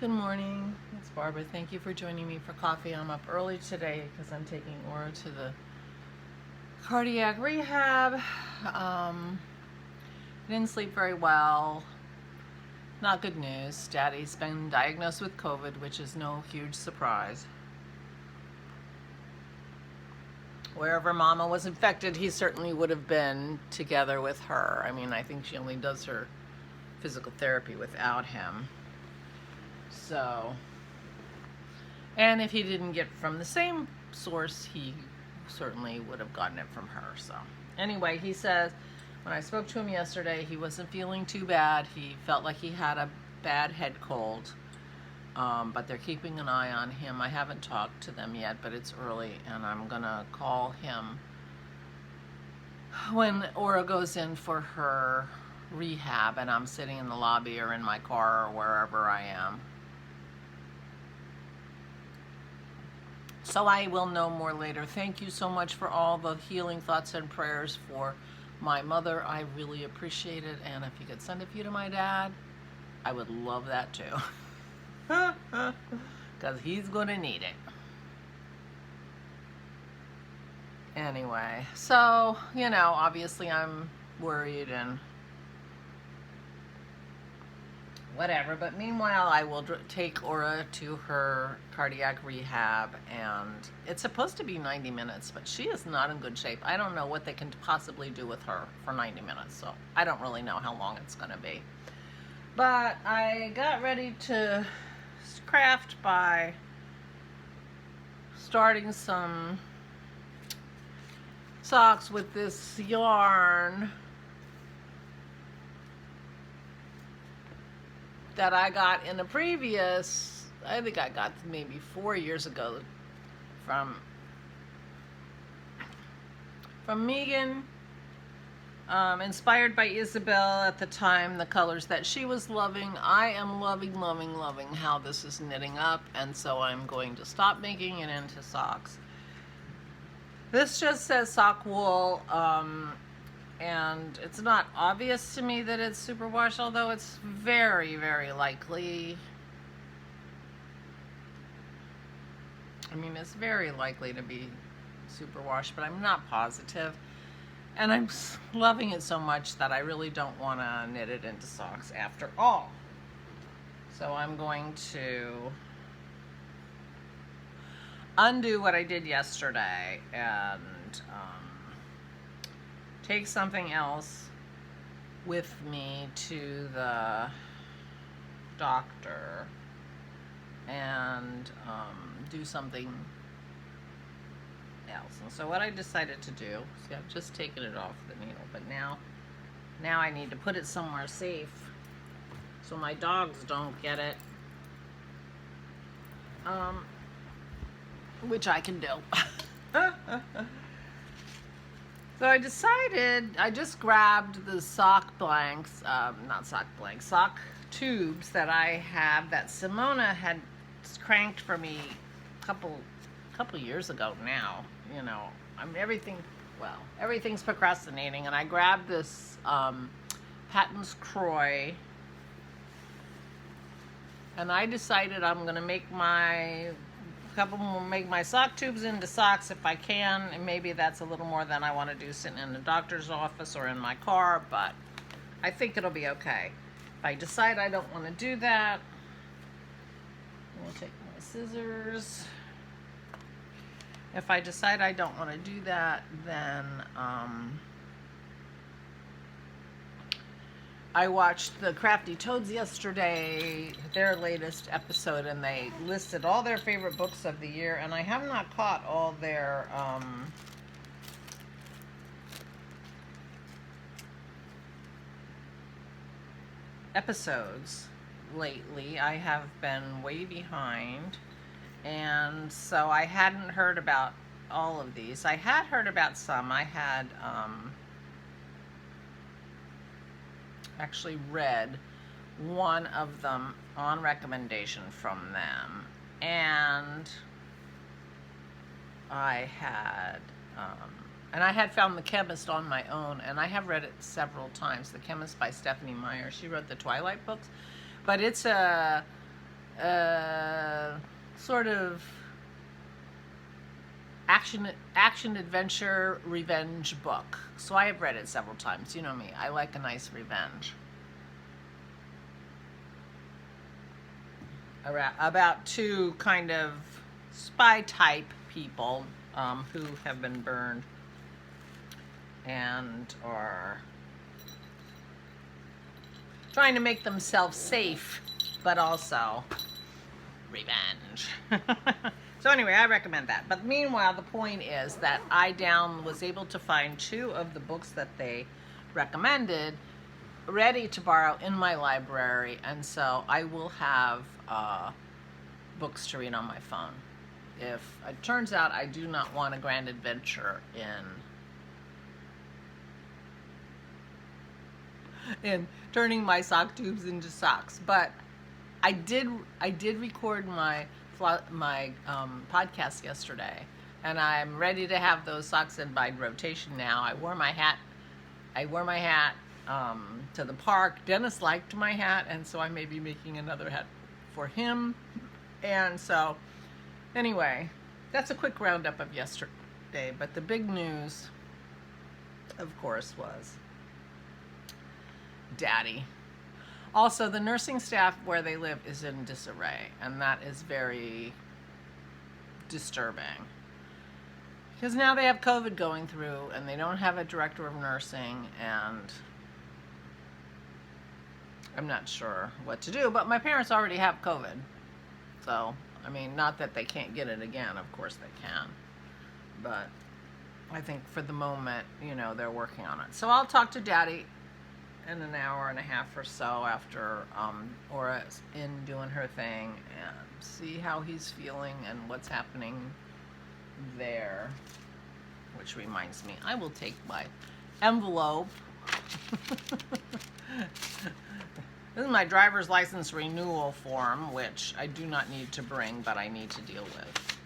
Good morning, it's Barbara. Thank you for joining me for coffee. I'm up early today because I'm taking Aura to the cardiac rehab. Didn't sleep very well. Not good news. Daddy's been diagnosed with COVID, which is no huge surprise. Wherever Mama was infected, he certainly would have been together with her. I mean, I think she only does her physical therapy without him. So, and if he didn't get from the same source, he certainly would have gotten it from her. So anyway, he says, when I spoke to him yesterday, he wasn't feeling too bad. He felt like he had a bad head cold, but they're keeping an eye on him. I haven't talked to them yet, but it's early, and I'm gonna call him when Aura goes in for her rehab and I'm sitting in the lobby or in my car or wherever I am. So I will know more later. Thank you so much for all the healing thoughts and prayers for my mother. I really appreciate it. And if you could send a few to my dad, I would love that too. Because he's going to need it. Anyway, so, obviously I'm worried and whatever, but meanwhile I will take Aura to her cardiac rehab, and it's supposed to be 90 minutes, but she is not in good shape. I don't know what they can possibly do with her for 90 minutes, so I don't really know how long it's going to be. But I got ready to craft by starting some socks with this yarn that I got in a previous, I think I got maybe 4 years ago from Megan, inspired by Isabel at the time, the colors that she was loving. I am loving how this is knitting up, and so I'm going to stop making it into socks. This just says sock wool, and it's not obvious to me that it's superwash, although it's very, very likely. I mean, it's very likely to be superwash, but I'm not positive. And I'm loving it so much that I really don't want to knit it into socks after all. So I'm going to undo what I did yesterday and take something else with me to the doctor and do something else. And so what I decided to do, see, I've just taken it off the needle, but now I need to put it somewhere safe so my dogs don't get it, which I can do. So I decided, I just grabbed the sock blanks, sock tubes that I have that Simona had cranked for me a couple years ago now. Everything's procrastinating, and I grabbed this Patton's Croix, and I decided I'm gonna make my sock tubes into socks if I can, and maybe that's a little more than I want to do sitting in the doctor's office or in my car, but I think it'll be okay. If I decide I don't want to do that, I'll take my scissors. If I decide I don't want to do that, then I watched the Crafty Toads yesterday, their latest episode, and they listed all their favorite books of the year, and I have not caught all their episodes lately. I have been way behind, and so I hadn't heard about all of these. I had heard about some. I had actually read one of them on recommendation from them, and I had found The Chemist on my own, and I have read it several times. The Chemist by Stephanie Meyer. She wrote the Twilight books, but it's a sort of action adventure revenge book. So I have read it several times. You know me, I like a nice revenge. About two kind of spy type people who have been burned and are trying to make themselves safe, but also revenge. So anyway, I recommend that. But meanwhile, the point is that I was able to find 2 of the books that they recommended ready to borrow in my library, and so I will have books to read on my phone. If it turns out I do not want a grand adventure in turning my sock tubes into socks, but I did record my podcast yesterday, and I'm ready to have those socks in by rotation now. I wore my hat to the park. Dennis liked my hat, and so I may be making another hat for him. And so anyway, that's a quick roundup of yesterday, but the big news, of course, was Daddy. Also, the nursing staff where they live is in disarray, and that is very disturbing. Because now they have COVID going through, and they don't have a director of nursing, and I'm not sure what to do. But my parents already have COVID. So, I mean, not that they can't get it again. Of course they can. But I think for the moment, you know, they're working on it. So I'll talk to Daddy in an hour and a half or so after Aura's in doing her thing, and see how he's feeling and what's happening there. Which reminds me, I will take my envelope. This is my driver's license renewal form, which I do not need to bring, but I need to deal with.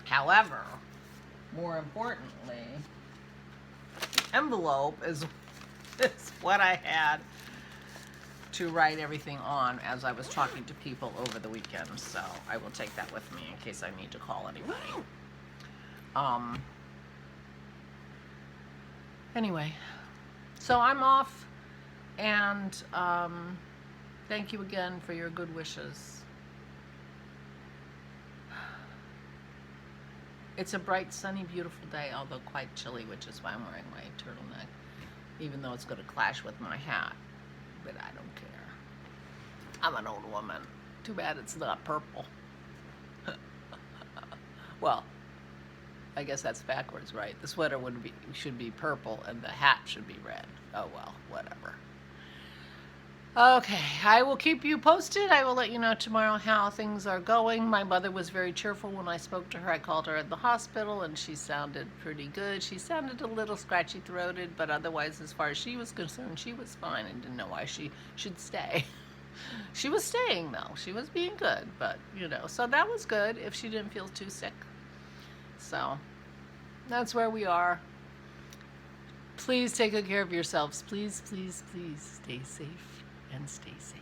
However, more importantly, the envelope is what I had to write everything on as I was talking to people over the weekend. So I will take that with me in case I need to call anybody. Anyway, so I'm off, and thank you again for your good wishes. It's a bright, sunny, beautiful day, although quite chilly, which is why I'm wearing my turtleneck, even though it's going to clash with my hat, but I don't care. I'm an old woman. Too bad it's not purple. Well, I guess that's backwards, right? The sweater should be purple and the hat should be red. Oh well, whatever. Okay, I will keep you posted. I will let you know tomorrow how things are going. My mother was very cheerful when I spoke to her. I called her at the hospital, and she sounded pretty good. She sounded a little scratchy-throated, but otherwise, as far as she was concerned, she was fine and didn't know why she should stay. She was staying, though. She was being good, but, you know, so that was good if she didn't feel too sick. So, that's where we are. Please take good care of yourselves. Please, please, please stay safe and stay safe.